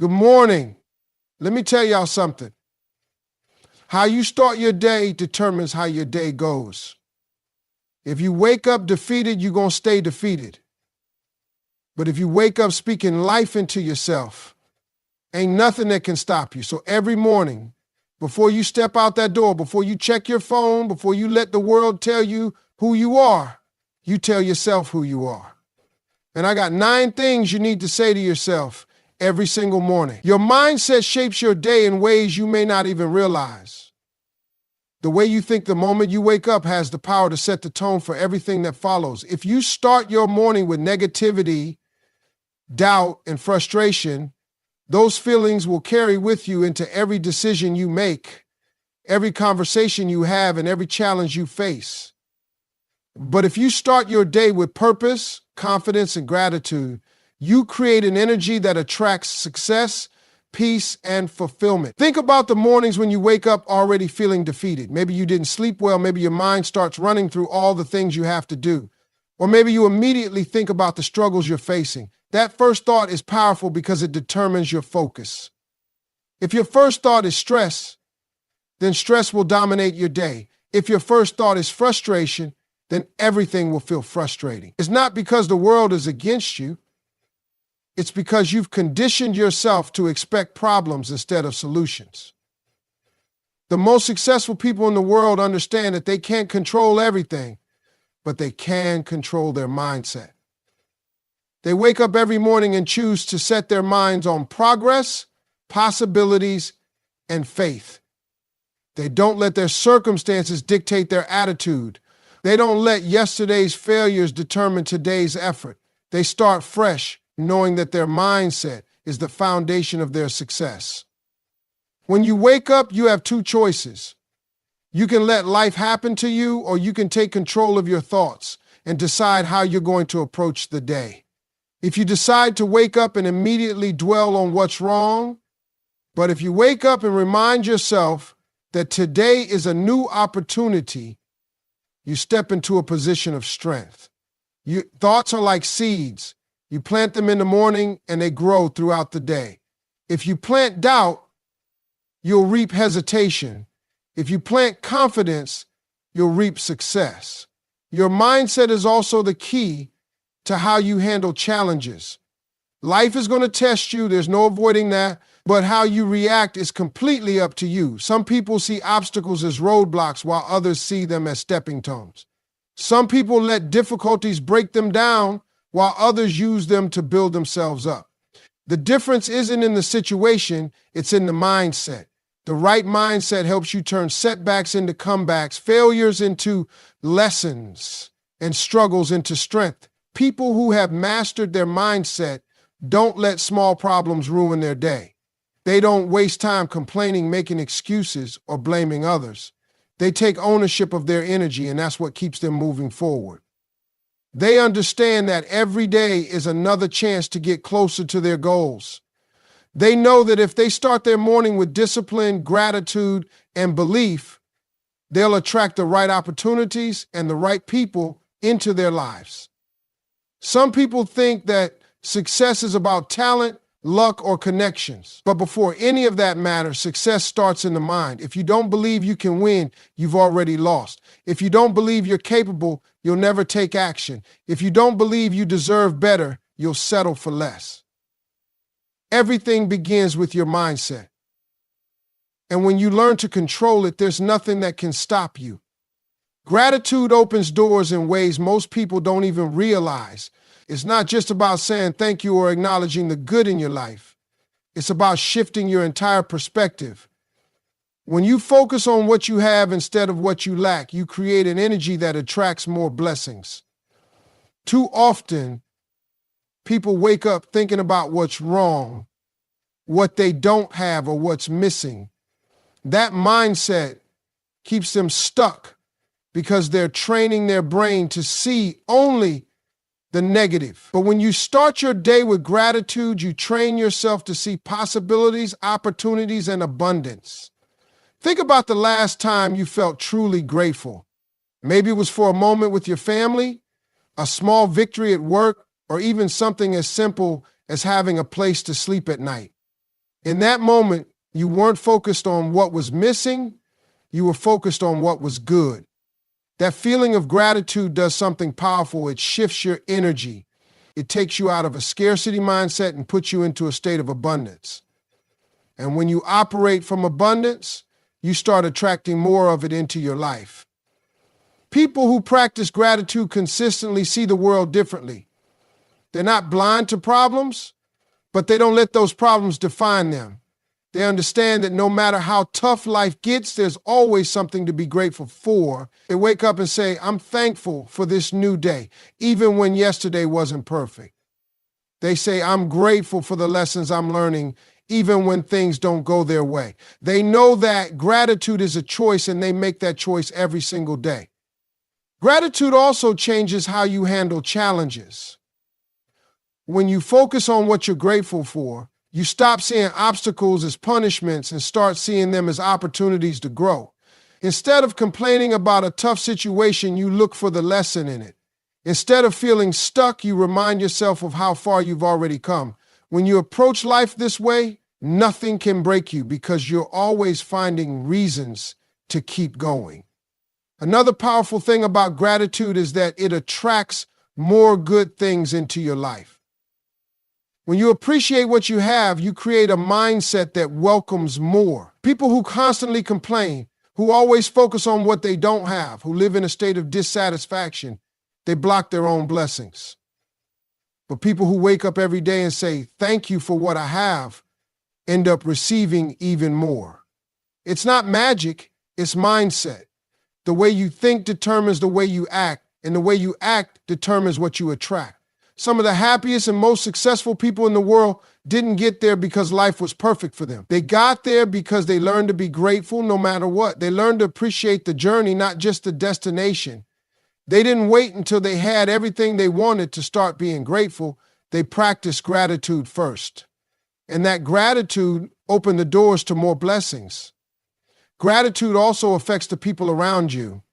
Good morning. Let me tell y'all something. How you start your day determines how your day goes. If you wake up defeated, you're going to stay defeated. But if you wake up speaking life into yourself, ain't nothing that can stop you. So every morning, before you step out that door, before you check your phone, before you let the world tell you who you are, you tell yourself who you are. And I got 9 things you need to say to yourself every single morning. Your mindset shapes your day in ways you may not even realize. The way you think the moment you wake up has the power to set the tone for everything that follows. If you start your morning with negativity, doubt, and frustration, those feelings will carry with you into every decision you make, every conversation you have, and every challenge you face. But if you start your day with purpose, confidence, and gratitude, you create an energy that attracts success, peace, and fulfillment. Think about the mornings when you wake up already feeling defeated. Maybe you didn't sleep well. Maybe your mind starts running through all the things you have to do. Or maybe you immediately think about the struggles you're facing. That first thought is powerful because it determines your focus. If your first thought is stress, then stress will dominate your day. If your first thought is frustration, then everything will feel frustrating. It's not because the world is against you. It's because you've conditioned yourself to expect problems instead of solutions. The most successful people in the world understand that they can't control everything, but they can control their mindset. They wake up every morning and choose to set their minds on progress, possibilities, and faith. They don't let their circumstances dictate their attitude. They don't let yesterday's failures determine today's effort. They start fresh, knowing that their mindset is the foundation of their success. When you wake up, you have 2 choices. You can let life happen to you, or you can take control of your thoughts and decide how you're going to approach the day. If you decide to wake up and immediately dwell on what's wrong, but if you wake up and remind yourself that today is a new opportunity, you step into a position of strength. Your thoughts are like seeds. You plant them in the morning and they grow throughout the day. If you plant doubt, you'll reap hesitation. If you plant confidence, you'll reap success. Your mindset is also the key to how you handle challenges. Life is going to test you. There's no avoiding that. But how you react is completely up to you. Some people see obstacles as roadblocks while others see them as stepping stones. Some people let difficulties break them down while others use them to build themselves up. The difference isn't in the situation, it's in the mindset. The right mindset helps you turn setbacks into comebacks, failures into lessons, and struggles into strength. People who have mastered their mindset don't let small problems ruin their day. They don't waste time complaining, making excuses, or blaming others. They take ownership of their energy, and that's what keeps them moving forward. They understand that every day is another chance to get closer to their goals. They know that if they start their morning with discipline, gratitude, and belief, they'll attract the right opportunities and the right people into their lives. Some people think that success is about talent, luck, or connections. But before any of that matters, success starts in the mind. If you don't believe you can win, you've already lost. If you don't believe you're capable, you'll never take action. If you don't believe you deserve better, you'll settle for less. Everything begins with your mindset. And when you learn to control it, there's nothing that can stop you. Gratitude opens doors in ways most people don't even realize. It's not just about saying thank you or acknowledging the good in your life. It's about shifting your entire perspective. When you focus on what you have instead of what you lack, you create an energy that attracts more blessings. Too often, people wake up thinking about what's wrong, what they don't have, or what's missing. That mindset keeps them stuck because they're training their brain to see only the negative. But when you start your day with gratitude, you train yourself to see possibilities, opportunities, and abundance. Think about the last time you felt truly grateful. Maybe it was for a moment with your family, a small victory at work, or even something as simple as having a place to sleep at night. In that moment, you weren't focused on what was missing, you were focused on what was good. That feeling of gratitude does something powerful. It shifts your energy. It takes you out of a scarcity mindset and puts you into a state of abundance. And when you operate from abundance, you start attracting more of it into your life. People who practice gratitude consistently see the world differently. They're not blind to problems, but they don't let those problems define them. They understand that no matter how tough life gets, there's always something to be grateful for. They wake up and say, I'm thankful for this new day, even when yesterday wasn't perfect. They say, I'm grateful for the lessons I'm learning, even when things don't go their way. They know that gratitude is a choice, and they make that choice every single day. Gratitude also changes how you handle challenges. When you focus on what you're grateful for, you stop seeing obstacles as punishments and start seeing them as opportunities to grow. Instead of complaining about a tough situation, you look for the lesson in it. Instead of feeling stuck, you remind yourself of how far you've already come. When you approach life this way, nothing can break you because you're always finding reasons to keep going. Another powerful thing about gratitude is that it attracts more good things into your life. When you appreciate what you have, you create a mindset that welcomes more. People who constantly complain, who always focus on what they don't have, who live in a state of dissatisfaction, they block their own blessings. But people who wake up every day and say, thank you for what I have, end up receiving even more. It's not magic, it's mindset. The way you think determines the way you act, and the way you act determines what you attract. Some of the happiest and most successful people in the world didn't get there because life was perfect for them. They got there because they learned to be grateful no matter what. They learned to appreciate the journey, not just the destination. They didn't wait until they had everything they wanted to start being grateful. They practiced gratitude first. And that gratitude opened the doors to more blessings. Gratitude also affects the people around you.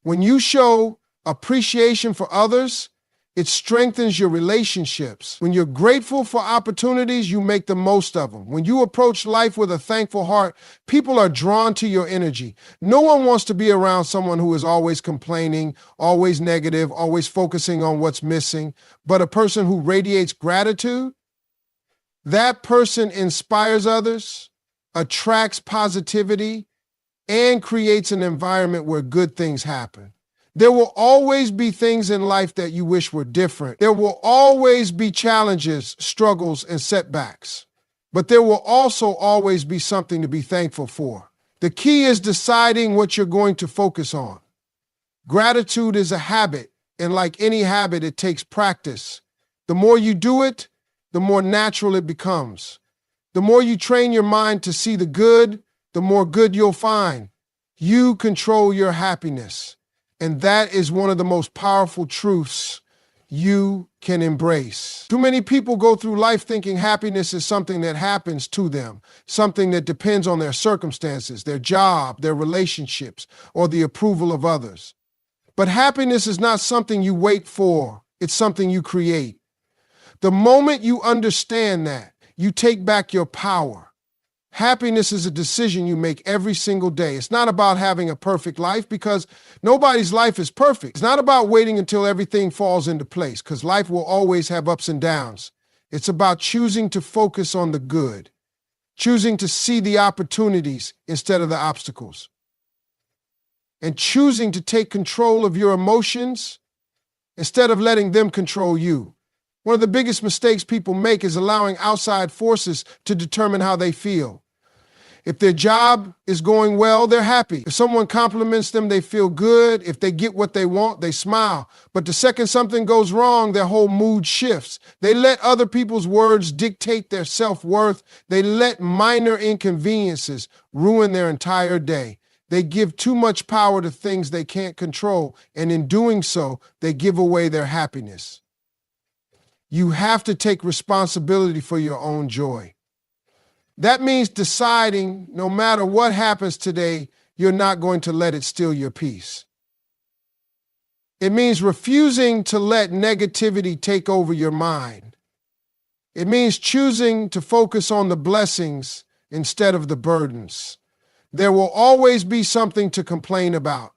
When you show appreciation for others, it strengthens your relationships. When you're grateful for opportunities, you make the most of them. When you approach life with a thankful heart, people are drawn to your energy. No one wants to be around someone who is always complaining, always negative, always focusing on what's missing. But a person who radiates gratitude, that person inspires others, attracts positivity, and creates an environment where good things happen. There will always be things in life that you wish were different. There will always be challenges, struggles, and setbacks. But there will also always be something to be thankful for. The key is deciding what you're going to focus on. Gratitude is a habit, and like any habit, it takes practice. The more you do it, the more natural it becomes. The more you train your mind to see the good, the more good you'll find. You control your happiness. And that is one of the most powerful truths you can embrace. Too many people go through life thinking happiness is something that happens to them, something that depends on their circumstances, their job, their relationships, or the approval of others. But happiness is not something you wait for. It's something you create. The moment you understand that, you take back your power. Happiness is a decision you make every single day. It's not about having a perfect life because nobody's life is perfect. It's not about waiting until everything falls into place because life will always have ups and downs. It's about choosing to focus on the good, choosing to see the opportunities instead of the obstacles, and choosing to take control of your emotions instead of letting them control you. One of the biggest mistakes people make is allowing outside forces to determine how they feel. If their job is going well, they're happy. If someone compliments them, they feel good. If they get what they want, they smile. But the second something goes wrong, their whole mood shifts. They let other people's words dictate their self-worth. They let minor inconveniences ruin their entire day. They give too much power to things they can't control, and in doing so, they give away their happiness. You have to take responsibility for your own joy. That means deciding no matter what happens today, you're not going to let it steal your peace. It means refusing to let negativity take over your mind. It means choosing to focus on the blessings instead of the burdens. There will always be something to complain about,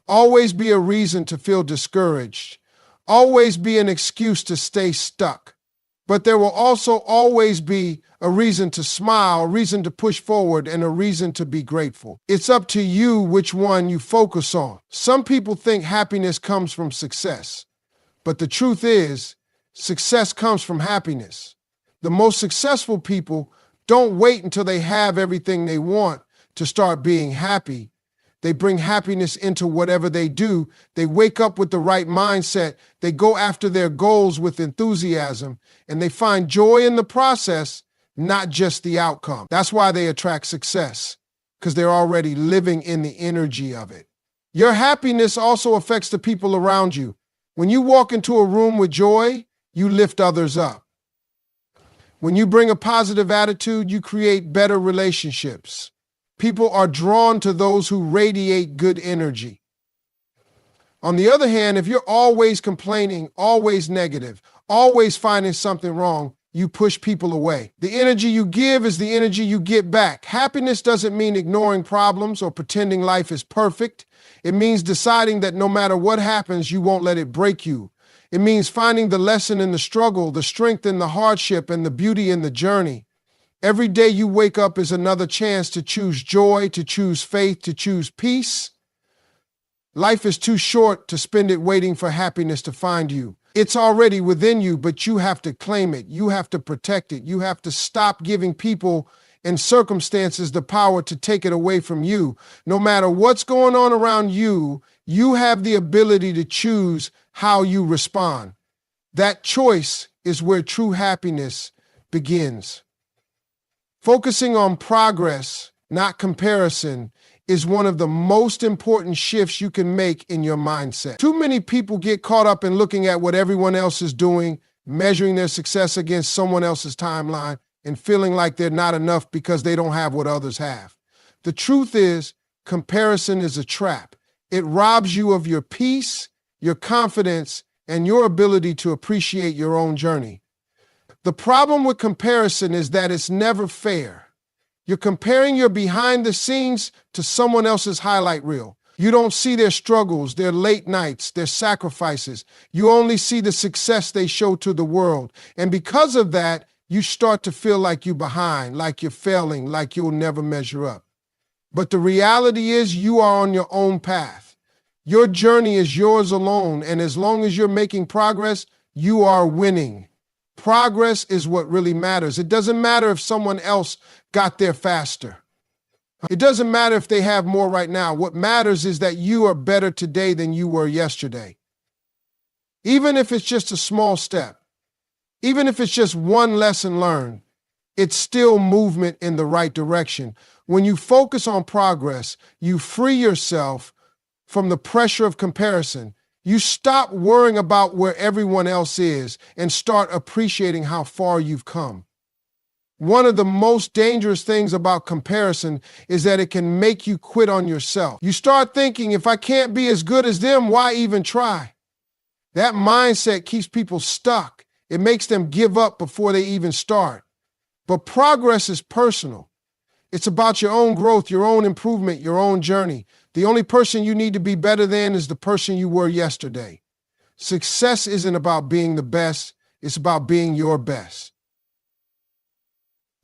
always be a reason to feel discouraged, always be an excuse to stay stuck. But there will also always be a reason to smile, a reason to push forward, and a reason to be grateful. It's up to you which one you focus on. Some people think happiness comes from success, but the truth is, success comes from happiness. The most successful people don't wait until they have everything they want to start being happy. They bring happiness into whatever they do. They wake up with the right mindset. They go after their goals with enthusiasm, and they find joy in the process, not just the outcome. That's why they attract success, because they're already living in the energy of it. Your happiness also affects the people around you. When you walk into a room with joy, you lift others up. When you bring a positive attitude, you create better relationships. People are drawn to those who radiate good energy. On the other hand, if you're always complaining, always negative, always finding something wrong, you push people away. The energy you give is the energy you get back. Happiness doesn't mean ignoring problems or pretending life is perfect. It means deciding that no matter what happens, you won't let it break you. It means finding the lesson in the struggle, the strength in the hardship, and the beauty in the journey. Every day you wake up is another chance to choose joy, to choose faith, to choose peace. Life is too short to spend it waiting for happiness to find you. It's already within you, but you have to claim it. You have to protect it. You have to stop giving people and circumstances the power to take it away from you. No matter what's going on around you, you have the ability to choose how you respond. That choice is where true happiness begins. Focusing on progress, not comparison, is one of the most important shifts you can make in your mindset. Too many people get caught up in looking at what everyone else is doing, measuring their success against someone else's timeline, and feeling like they're not enough because they don't have what others have. The truth is, comparison is a trap. It robs you of your peace, your confidence, and your ability to appreciate your own journey. The problem with comparison is that it's never fair. You're comparing your behind the scenes to someone else's highlight reel. You don't see their struggles, their late nights, their sacrifices. You only see the success they show to the world. And because of that, you start to feel like you're behind, like you're failing, like you'll never measure up. But the reality is you are on your own path. Your journey is yours alone, and as long as you're making progress, you are winning. Progress is what really matters. It doesn't matter if someone else got there faster. It doesn't matter if they have more right now. What matters is that you are better today than you were yesterday. Even if it's just a small step, even if it's just one lesson learned, it's still movement in the right direction. When you focus on progress, you free yourself from the pressure of comparison. You stop worrying about where everyone else is and start appreciating how far you've come. One of the most dangerous things about comparison is that it can make you quit on yourself. You start thinking, if I can't be as good as them, why even try? That mindset keeps people stuck. It makes them give up before they even start. But progress is personal. It's about your own growth, your own improvement, your own journey. The only person you need to be better than is the person you were yesterday. Success isn't about being the best, it's about being your best.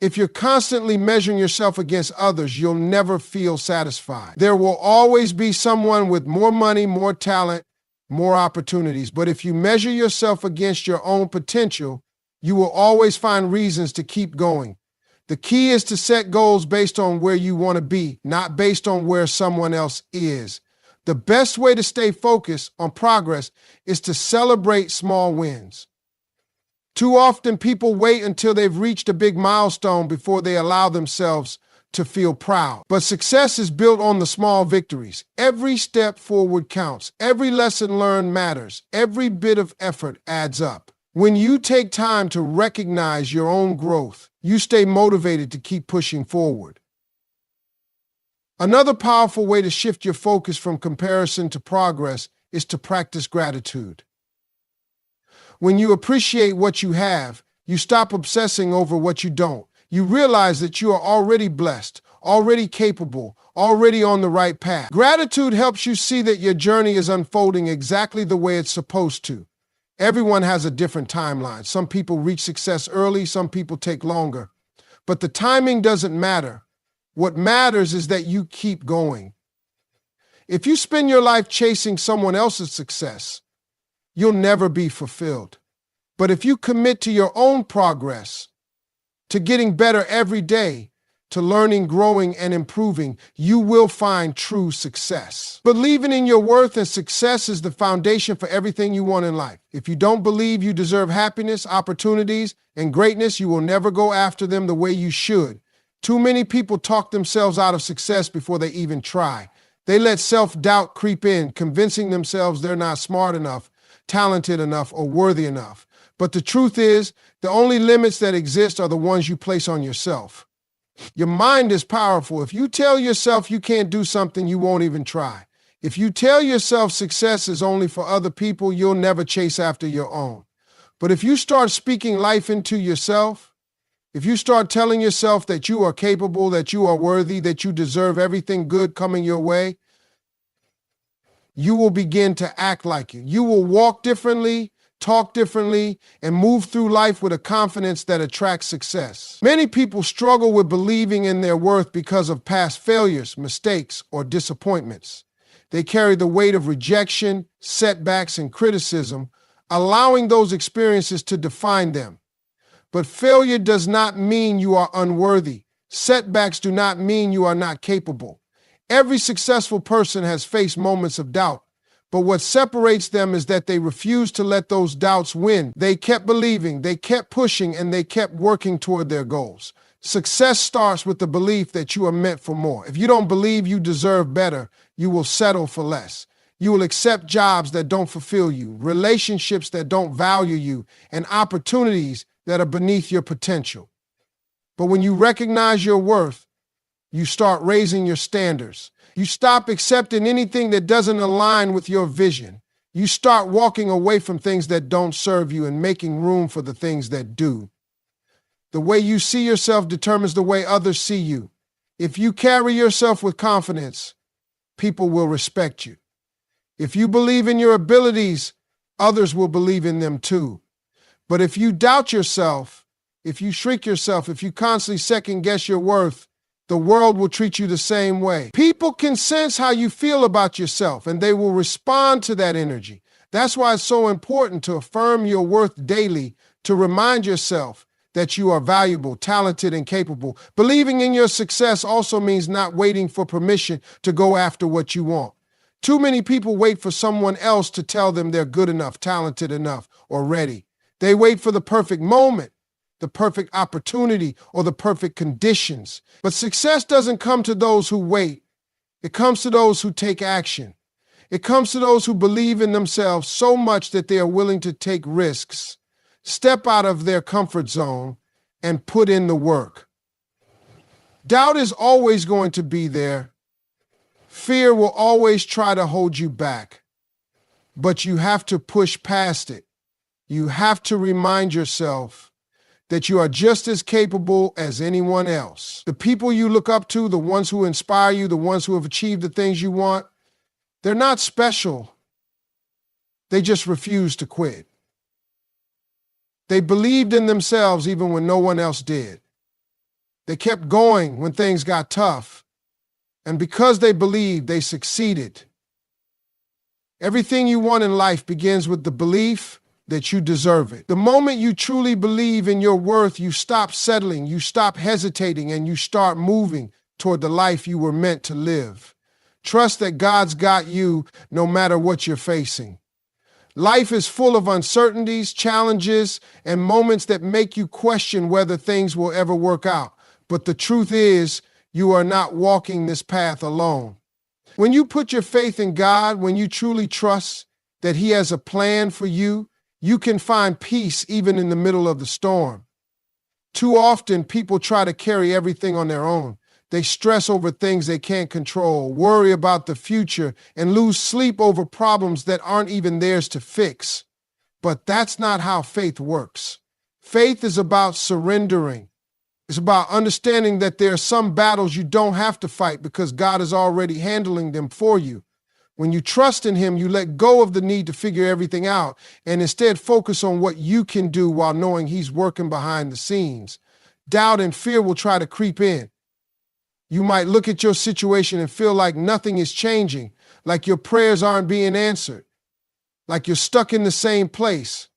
If you're constantly measuring yourself against others, you'll never feel satisfied. There will always be someone with more money, more talent, more opportunities. But if you measure yourself against your own potential, you will always find reasons to keep going. The key is to set goals based on where you want to be, not based on where someone else is. The best way to stay focused on progress is to celebrate small wins. Too often people wait until they've reached a big milestone before they allow themselves to feel proud. But success is built on the small victories. Every step forward counts. Every lesson learned matters. Every bit of effort adds up. When you take time to recognize your own growth, you stay motivated to keep pushing forward. Another powerful way to shift your focus from comparison to progress is to practice gratitude. When you appreciate what you have, You stop obsessing over what you don't. You realize that you are already blessed, already capable, already on the right path. Gratitude helps you see that your journey is unfolding exactly the way it's supposed to. Everyone has a different timeline. Some people reach success early, some people take longer. But the timing doesn't matter. What matters is that you keep going. If you spend your life chasing someone else's success, you'll never be fulfilled. But if you commit to your own progress, to getting better every day, to learning, growing, and improving, you will find true success. Believing in your worth and success is the foundation for everything you want in life. If you don't believe you deserve happiness, opportunities, and greatness, you will never go after them the way you should. Too many people talk themselves out of success before they even try. They let self-doubt creep in, convincing themselves they're not smart enough, talented enough, or worthy enough. But the truth is, the only limits that exist are the ones you place on yourself. Your mind is powerful. If you tell yourself you can't do something, you won't even try. If you tell yourself success is only for other people, you'll never chase after your own. But if you start speaking life into yourself, if you start telling yourself that you are capable, that you are worthy, that you deserve everything good coming your way, you will begin to act like it. You will walk differently, talk differently, and move through life with a confidence that attracts success. Many people struggle with believing in their worth because of past failures, mistakes, or disappointments. They carry the weight of rejection, setbacks, and criticism, allowing those experiences to define them. But failure does not mean you are unworthy. Setbacks do not mean you are not capable. Every successful person has faced moments of doubt, but what separates them is that they refused to let those doubts win. They kept believing, they kept pushing, and they kept working toward their goals. Success starts with the belief that you are meant for more. If you don't believe you deserve better, you will settle for less. You will accept jobs that don't fulfill you, relationships that don't value you, and opportunities that are beneath your potential. But when you recognize your worth, you start raising your standards. You stop accepting anything that doesn't align with your vision. You start walking away from things that don't serve you and making room for the things that do. The way you see yourself determines the way others see you. If you carry yourself with confidence, people will respect you. If you believe in your abilities, others will believe in them too. But if you doubt yourself, if you shrink yourself, if you constantly second guess your worth, the world will treat you the same way. People can sense how you feel about yourself, and they will respond to that energy. That's why it's so important to affirm your worth daily, to remind yourself that you are valuable, talented, and capable. Believing in your success also means not waiting for permission to go after what you want. Too many people wait for someone else to tell them they're good enough, talented enough, or ready. They wait for the perfect moment, the perfect opportunity, or the perfect conditions. But success doesn't come to those who wait. It comes to those who take action. It comes to those who believe in themselves so much that they are willing to take risks, step out of their comfort zone, and put in the work. Doubt is always going to be there. Fear will always try to hold you back. But you have to push past it. You have to remind yourself that you are just as capable as anyone else. The people you look up to, the ones who inspire you, the ones who have achieved the things you want, they're not special. They just refuse to quit. They believed in themselves even when no one else did. They kept going when things got tough. And because they believed, they succeeded. Everything you want in life begins with the belief that you deserve it. The moment you truly believe in your worth, you stop settling, you stop hesitating, and you start moving toward the life you were meant to live. Trust that God's got you no matter what you're facing. Life is full of uncertainties, challenges, and moments that make you question whether things will ever work out. But the truth is, you are not walking this path alone. When you put your faith in God, when you truly trust that He has a plan for you, you can find peace even in the middle of the storm. Too often, people try to carry everything on their own. They stress over things they can't control, worry about the future, and lose sleep over problems that aren't even theirs to fix. But that's not how faith works. Faith is about surrendering. It's about understanding that there are some battles you don't have to fight because God is already handling them for you. When you trust in Him, you let go of the need to figure everything out and instead focus on what you can do while knowing He's working behind the scenes. Doubt and fear will try to creep in. You might look at your situation and feel like nothing is changing, like your prayers aren't being answered, like you're stuck in the same place.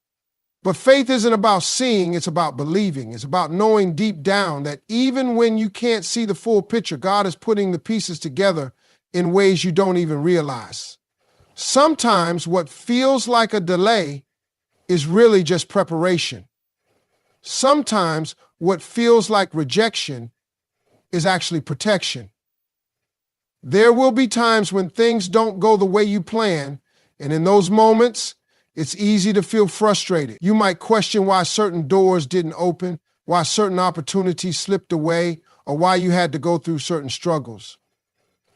But faith isn't about seeing, it's about believing. It's about knowing deep down that even when you can't see the full picture, God is putting the pieces together in ways you don't even realize. Sometimes what feels like a delay is really just preparation. Sometimes what feels like rejection is actually protection. There will be times when things don't go the way you plan, and in those moments, it's easy to feel frustrated. You might question why certain doors didn't open, why certain opportunities slipped away, or why you had to go through certain struggles.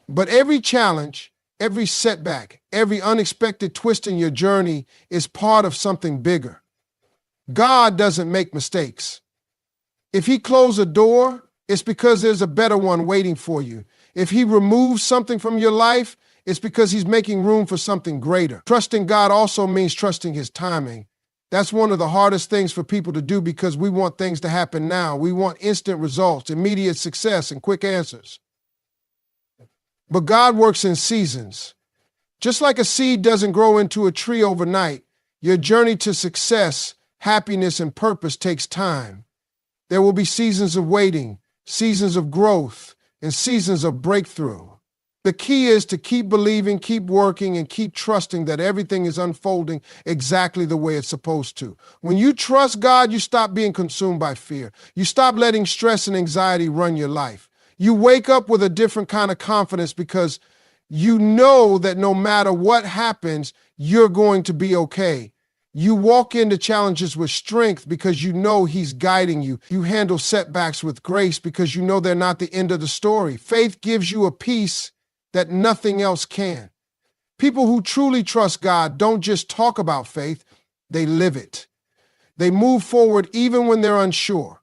But every challenge, every setback, every unexpected twist in your journey is part of something bigger. God doesn't make mistakes. If He closed a door, it's because there's a better one waiting for you. If He removes something from your life, it's because He's making room for something greater. Trusting God also means trusting His timing. That's one of the hardest things for people to do because we want things to happen now. We want instant results, immediate success, and quick answers. But God works in seasons. Just like a seed doesn't grow into a tree overnight, your journey to success, happiness, and purpose takes time. There will be seasons of waiting, seasons of growth, and seasons of breakthrough. The key is to keep believing, keep working, and keep trusting that everything is unfolding exactly the way it's supposed to. When you trust God, you stop being consumed by fear. You stop letting stress and anxiety run your life. You wake up with a different kind of confidence because you know that no matter what happens, you're going to be okay. You walk into challenges with strength because you know He's guiding you. You handle setbacks with grace because you know they're not the end of the story. Faith gives you a peace that nothing else can. People who truly trust God don't just talk about faith, they live it. They move forward even when they're unsure.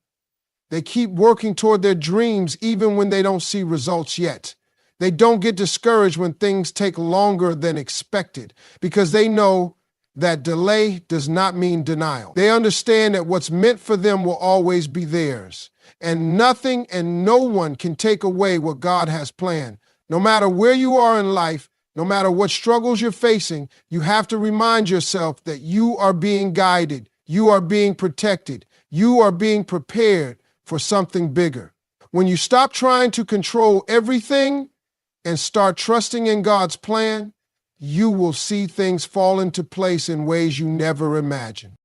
They keep working toward their dreams even when they don't see results yet. They don't get discouraged when things take longer than expected because they know that delay does not mean denial. They understand that what's meant for them will always be theirs, and nothing and no one can take away what God has planned. No matter where you are in life, no matter what struggles you're facing, you have to remind yourself that you are being guided, you are being protected, you are being prepared for something bigger. When you stop trying to control everything and start trusting in God's plan, you will see things fall into place in ways you never imagined.